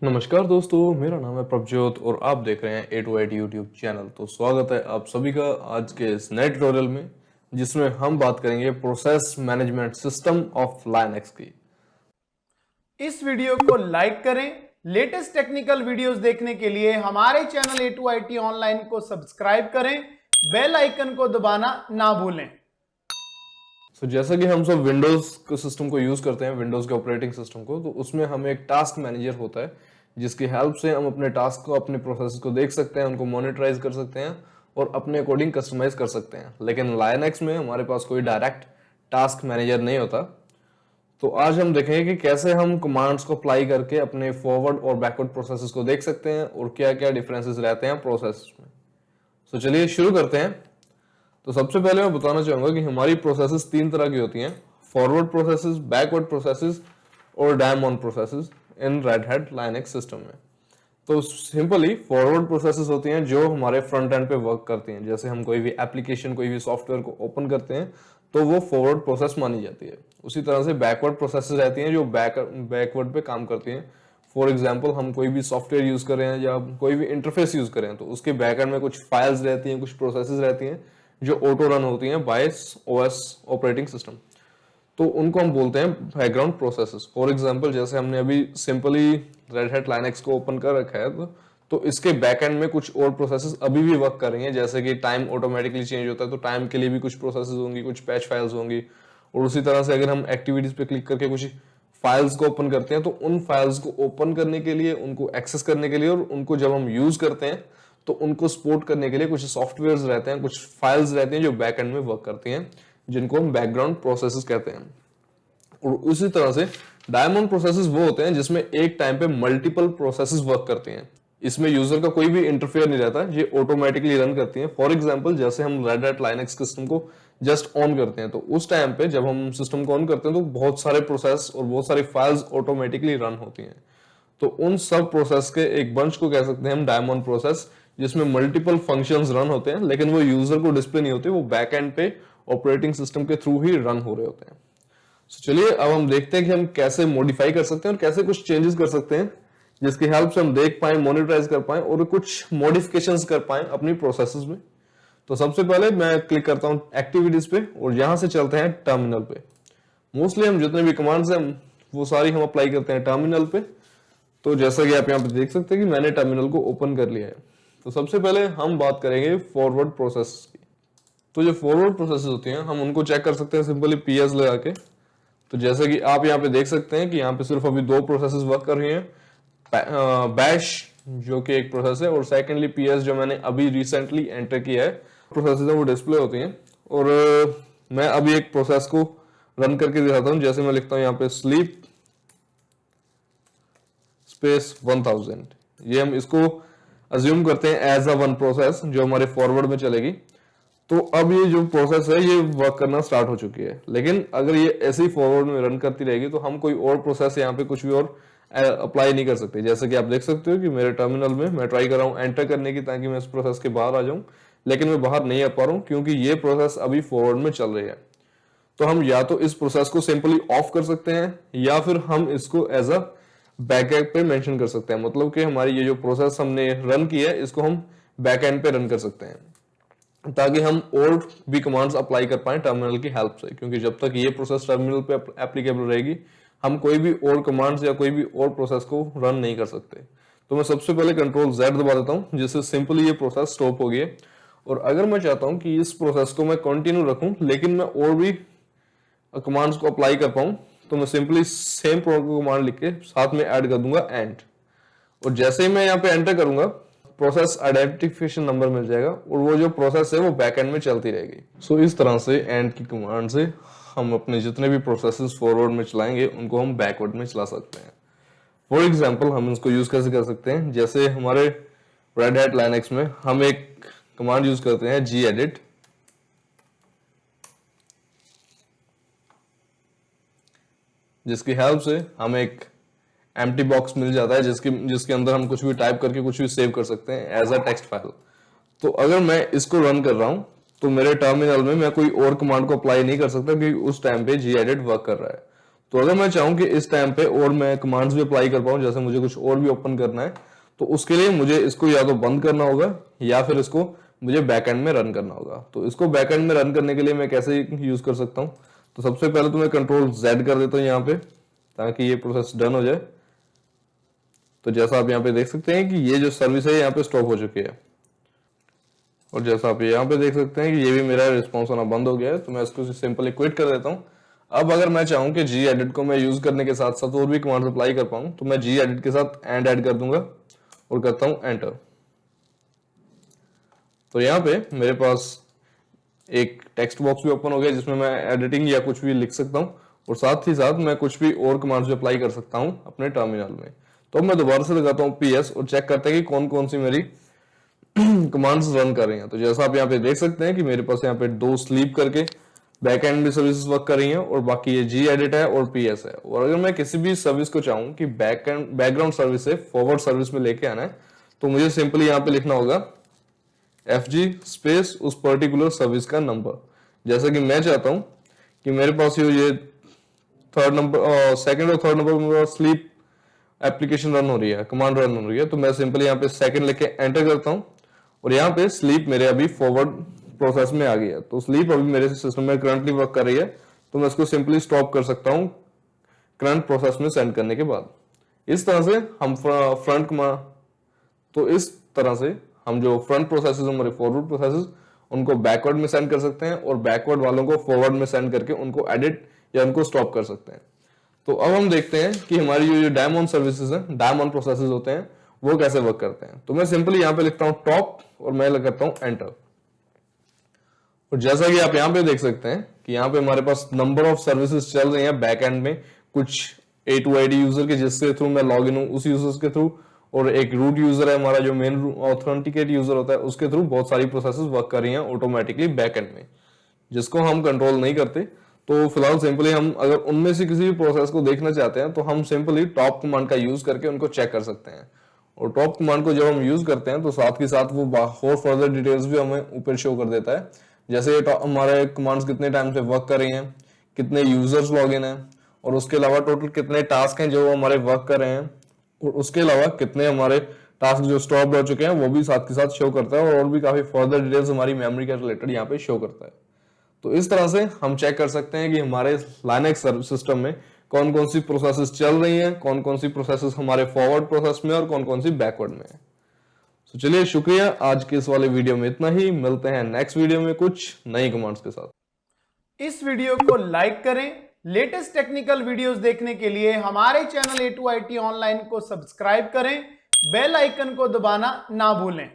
नमस्कार दोस्तों, मेरा नाम है प्रभजोत और आप देख रहे हैं ए टू एट यूट्यूब चैनल। तो स्वागत है आप सभी का आज के इस नए ट्यूटोरियल में, जिसमें हम बात करेंगे process management system of Linux की। इस वीडियो को लाइक करें। लेटेस्ट टेक्निकल वीडियोस देखने के लिए हमारे चैनल A2IT ऑनलाइन को सब्सक्राइब करें। बेल आइकन को दबाना ना भूलें। जैसा कि हम सब विंडोज के सिस्टम को यूज करते हैं, विंडोज के ऑपरेटिंग सिस्टम को, तो उसमें हमें एक टास्क मैनेजर होता है जिसकी हेल्प से हम अपने टास्क को, अपने प्रोसेस को देख सकते हैं, उनको मॉनिटराइज कर सकते हैं और अपने अकॉर्डिंग कस्टमाइज कर सकते हैं। लेकिन लाइनक्स में हमारे पास कोई डायरेक्ट टास्क मैनेजर नहीं होता। तो आज हम देखेंगे कि कैसे हम कमांड्स को अप्लाई करके अपने फॉरवर्ड और बैकवर्ड प्रोसेसेस को देख सकते हैं और क्या क्या डिफरेंसेस रहते हैं प्रोसेस में। तो चलिए शुरू करते हैं। तो सबसे पहले मैं बताना चाहूंगा कि हमारी प्रोसेसेस तीन तरह की होती हैं: फॉरवर्ड प्रोसेसेस, बैकवर्ड प्रोसेसेस और diamond processes in red hat Linux system में। तो सिंपली फॉरवर्ड प्रोसेसेस होती हैं जो हमारे फ्रंट एंड पे वर्क करती हैं। जैसे हम कोई भी एप्लीकेशन, कोई भी सॉफ्टवेयर को ओपन करते हैं तो वो फॉरवर्ड प्रोसेस मानी जाती है। उसी तरह से बैकवर्ड प्रोसेसेस रहती हैं जो बैकवर्ड पे काम करती हैं। फॉर एग्जाम्पल, हम कोई भी सॉफ्टवेयर यूज कर रहे हैं या कोई भी इंटरफेस यूज कर रहे हैं तो उसके बैकएंड में कुछ फाइल्स रहती हैं, कुछ प्रोसेसेस रहती हैं जो ऑटो रन होती हैं बाय ओएस ऑपरेटिंग सिस्टम। तो उनको हम बोलते हैं बैकग्राउंड प्रोसेसेस। फॉर एग्जांपल, जैसे हमने अभी सिंपली रेड हैट लाइनक्स को ओपन कर रखा है तो इसके बैकएंड में कुछ और प्रोसेसेस अभी भी वर्क कर रही हैं। जैसे कि टाइम ऑटोमेटिकली चेंज होता है तो टाइम के लिए भी कुछ प्रोसेसेस होंगी, कुछ पैच फाइल्स होंगी। और उसी तरह से अगर हम एक्टिविटीज पे क्लिक करके कुछ फाइल्स को ओपन करते हैं तो उन फाइल्स को ओपन करने के लिए, उनको एक्सेस करने के लिए और उनको जब हम यूज करते हैं तो उनको सपोर्ट करने के लिए कुछ सॉफ्टवेयर्स रहते हैं, कुछ फाइल्स रहती हैं जो बैक एंड में वर्क करती हैं, जिनको हम बैकग्राउंड प्रोसेसेस कहते हैं। और उसी तरह से डायमंड प्रोसेसेस वो होते हैं जिसमें एक टाइम पे मल्टीपल प्रोसेसेस वर्क करती हैं। इसमें यूजर का कोई भी इंटरफेयर नहीं रहता, ये ऑटोमेटिकली रन करती हैं। फॉर एग्जांपल, जैसे हम रेड हैट लाइनक्स सिस्टम को जस्ट ऑन करते हैं तो उस टाइम पे जब हम सिस्टम को ऑन करते हैं तो बहुत सारे प्रोसेस और बहुत सारी फाइल्स ऑटोमेटिकली रन होती हैं। तो उन सब प्रोसेस के एक बंच को कह सकते हैं हम डायमंड प्रोसेस, जिसमें मल्टीपल फंक्शंस रन होते हैं लेकिन वो यूजर को डिस्प्ले नहीं होते, वो बैक एंड पे ऑपरेटिंग सिस्टम के थ्रू ही रन हो रहे होते हैं। चलिए अब हम देखते हैं कि हम कैसे मॉडिफाई कर सकते हैं और कैसे कुछ चेंजेस कर सकते हैं जिसकी हेल्प से हम देख पाए, मॉनिटराइज कर पाए और कुछ मॉडिफिकेशंस कर पाए अपनी प्रोसेसेस में। तो सबसे पहले मैं क्लिक करता हूं एक्टिविटीज पे और यहां से चलते हैं टर्मिनल पे। मोस्टली हम जितने भी कमांड्स हैं वो सारी हम अप्लाई करते हैं टर्मिनल पे। तो जैसा कि आप यहाँ पे देख सकते हैं कि मैंने टर्मिनल को ओपन कर लिया है। तो सबसे पहले हम बात करेंगे फॉरवर्ड प्रोसेस की। तो जो फॉरवर्ड प्रोसेस होती हैं हम उनको चेक कर सकते हैं सिंपली PS लगा के। तो जैसे कि आप यहाँ पे देख सकते हैं कि यहाँ पे सिर्फ अभी दो प्रोसेसेस वर्क कर रही हैं, बैश जो कि एक प्रोसेस है और सेकेंडली PS जो मैंने अभी रिसेंटली एंटर किया है। प्रोसेसेस वो डिस्प्ले होती हैं और मैं अभी एक प्रोसेस को रन करके दिखाता हूँ। जैसे मैं लिखता हूँ यहाँ पे स्लीप स्पेस 1000, ये हम इसको अज्यूम करते हैं एज अ वन प्रोसेस जो हमारे फॉरवर्ड में चलेगी। तो अब ये जो प्रोसेस है ये वर्क करना स्टार्ट हो चुकी है। लेकिन अगर ये ऐसे ही फॉरवर्ड में रन करती रहेगी तो हम कोई और प्रोसेस यहाँ पे कुछ भी और अप्लाई नहीं कर सकते। जैसे कि आप देख सकते हो कि मेरे टर्मिनल में मैं ट्राई कर रहा हूँ एंटर करने की ताकि मैं इस प्रोसेस के बाहर आ जाऊं, लेकिन मैं बाहर नहीं आ पा रहा हूँ क्योंकि ये प्रोसेस अभी फॉरवर्ड में चल रही है। तो हम या तो इस प्रोसेस को सिंपली ऑफ कर सकते हैं या फिर हम इसको एज अ बैकएंड पे मेंशन कर सकते हैं। मतलब कि हमारी ये जो प्रोसेस हमने रन की है इसको हम बैकएंड पे रन कर सकते हैं ताकि हम और भी कमांड्स अप्लाई कर पाए टर्मिनल की हेल्प से। क्योंकि जब तक ये प्रोसेस टर्मिनल पे एप्लीकेबल रहेगी हम कोई भी और कमांड्स या कोई भी और प्रोसेस को रन नहीं कर सकते। तो मैं सबसे पहले कंट्रोल Z दबा देता हूं जिससे सिंपली ये प्रोसेस स्टॉप हो गई है। और अगर मैं चाहता हूं कि इस प्रोसेस को मैं कंटिन्यू रखूं लेकिन मैं और भी कमांड्स को अप्लाई कर पाऊं तो मैं सिंपली सेम कमांड लिख के साथ में ऐड कर दूंगा एंड। और जैसे ही मैं यहाँ पे एंटर करूंगा प्रोसेस आइडेंटिफिकेशन नंबर मिल जाएगा और वो जो प्रोसेस है वो बैकएंड में चलती रहेगी। सो इस तरह से एंड की कमांड से हम अपने जितने भी प्रोसेसेस फॉरवर्ड में चलाएंगे उनको हम बैकवर्ड में चला सकते हैं। फॉर एग्जांपल, हम इसको यूज कैसे कर सकते हैं, जैसे हमारे रेड हैट लाइनक्स में हम एक कमांड यूज करते हैं gedit, जिसकी हेल्प से हमें एक एम्प्टी बॉक्स मिल जाता है जिसके अंदर हम कुछ भी टाइप करके कुछ भी सेव कर सकते हैं एज अ टेक्स्ट फाइल। तो अगर मैं इसको रन कर रहा हूं तो मेरे टर्मिनल में मैं कोई और कमांड को अप्लाई नहीं कर सकता क्योंकि उस टाइम पे gedit वर्क कर रहा है। तो अगर मैं चाहूँ कि इस टाइम पे और मैं कमांड्स भी अप्लाई कर पाऊँ, जैसे मुझे कुछ और भी ओपन करना है, तो उसके लिए मुझे इसको या तो बंद करना होगा या फिर इसको मुझे बैकएंड में रन करना होगा। तो इसको बैकएंड में रन करने के लिए मैं कैसे यूज कर सकता हूँ? तो सबसे पहले तो मैं कंट्रोल Z कर देता हूँ यहाँ पे, ताकि ये प्रोसेस डन हो जाए। तो जैसा आप यहाँ पे देख सकते हैं कि ये जो सर्विस है यहाँ पे स्टॉप हो चुकी है, और जैसा आप यहाँ पे देख सकते हैं कि ये भी मेरा रिस्पॉन्स होना बंद हो गया है। तो मैं इसको सिंपली क्विट कर देता हूँ। अब अगर मैं चाहूँ कि gedit को मैं यूज करने के साथ साथ और भी कमांड अप्लाई कर पाऊँ, तो मैं gedit के साथ एंड ऐड कर दूंगा और करता हूँ एंटर। तो यहाँ पे मेरे पास एक टेक्स्ट बॉक्स भी ओपन हो गया जिसमें मैं एडिटिंग या कुछ भी लिख सकता हूँ, और साथ ही साथ मैं कुछ भी और कमांड्स भी अप्लाई कर सकता हूँ अपने टर्मिनल में। तो मैं दोबारा से लगाता हूँ PS और चेक करते हैं कि कौन कौन सी मेरी कमांड्स रन कर रही हैं। तो जैसा आप यहाँ पे देख सकते हैं कि मेरे पास यहाँ पे 2 स्लीप करके बैकएंड में सर्विसेज वर्क कर रही हैं, और बाकी ये gedit है और PS है। और अगर मैं किसी भी सर्विस को चाहूँ कि बैकग्राउंड सर्विस से फॉरवर्ड सर्विस में लेके आना है, तो मुझे सिंपली यहाँ पे लिखना होगा FG स्पेस उस पर्टिकुलर सर्विस का नंबर। जैसे कि मैं चाहता हूं कि मेरे पास ये थर्ड नंबर, सेकंड और थर्ड नंबर में मेरा स्लीप एप्लीकेशन रन हो रही है, कमांड रन हो रही है, तो मैं सिंपली यहाँ पे सेकंड लेके एंटर करता हूं, और यहाँ पे स्लीप मेरे अभी फॉरवर्ड प्रोसेस में आ गई है। तो स्लीप अभी मेरे सिस्टम में करंटली वर्क कर रही है, तो मैं इसको सिंपली स्टॉप कर सकता हूँ करंट प्रोसेस में सेंड करने के बाद। इस तरह से हम जो फ्रंट प्रोसेसेस हमारे फॉरवर्ड प्रोसेसेस, उनको बैकवर्ड में सेंड कर सकते हैं, और बैकवर्ड वालों को फॉरवर्ड में सेंड करके उनको एडिट या उनको स्टॉप कर सकते हैं। तो अब हम देखते हैं कि हमारी जो डायमंड सर्विसेज हैं, डायमंड प्रोसेसेस होते हैं, वो कैसे वर्क करते हैं। तो मैं सिंपली यहाँ पे लिखता हूँ टॉप और मैं करता हूँ एंटर। और जैसा कि आप यहाँ पे देख सकते हैं कि यहाँ पे हमारे पास नंबर ऑफ सर्विसेज चल रही हैं बैक एंड में, कुछ A2ID यूजर के जिसके थ्रू मैं लॉग इन हूँ उस यूजर्स के थ्रू, और एक रूट यूजर है हमारा जो मेन ऑथेंटिकेट यूजर होता है उसके थ्रू बहुत सारी प्रोसेसेस वर्क कर रही हैं ऑटोमेटिकली बैक एंड में, जिसको हम कंट्रोल नहीं करते। तो फिलहाल सिंपली हम अगर उनमें से किसी भी प्रोसेस को देखना चाहते हैं तो हम सिंपली टॉप कमांड का यूज करके उनको चेक कर सकते हैं। और टॉप कमांड को जब हम यूज करते हैं तो साथ के साथ वो और फर्दर डिटेल्स भी हमें ऊपर शो कर देता है, जैसे हमारे कमांड्स कितने टाइम से वर्क कर रही हैं, कितने यूजर्स लॉग इन है, और उसके अलावा टोटल कितने टास्क हैं जो हमारे वर्क कर रहे हैं, और उसके अलावा कितने हमारे टास्क जो स्टॉप हो चुके हैं वो भी साथ के साथ शो करता है, और भी काफी फर्दर डिटेल्स हमारी मेमोरी के रिलेटेड यहाँ पे शो करता है। तो इस तरह से हम चेक कर सकते हैं कि हमारे लाइनक्स सिस्टम में कौन कौन सी प्रोसेसेस चल रही हैं, कौन कौन सी प्रोसेसेस हमारे फॉरवर्ड प्रोसेस में और कौन कौन सी बैकवर्ड में है। तो चलिए शुक्रिया, आज के इस वाले वीडियो में इतना ही। मिलते हैं नेक्स्ट वीडियो में कुछ नई कमांड्स के साथ। इस वीडियो को लाइक करें। लेटेस्ट टेक्निकल वीडियोस देखने के लिए हमारे चैनल A2IT ऑनलाइन को सब्सक्राइब करें। बेल आइकन को दबाना ना भूलें।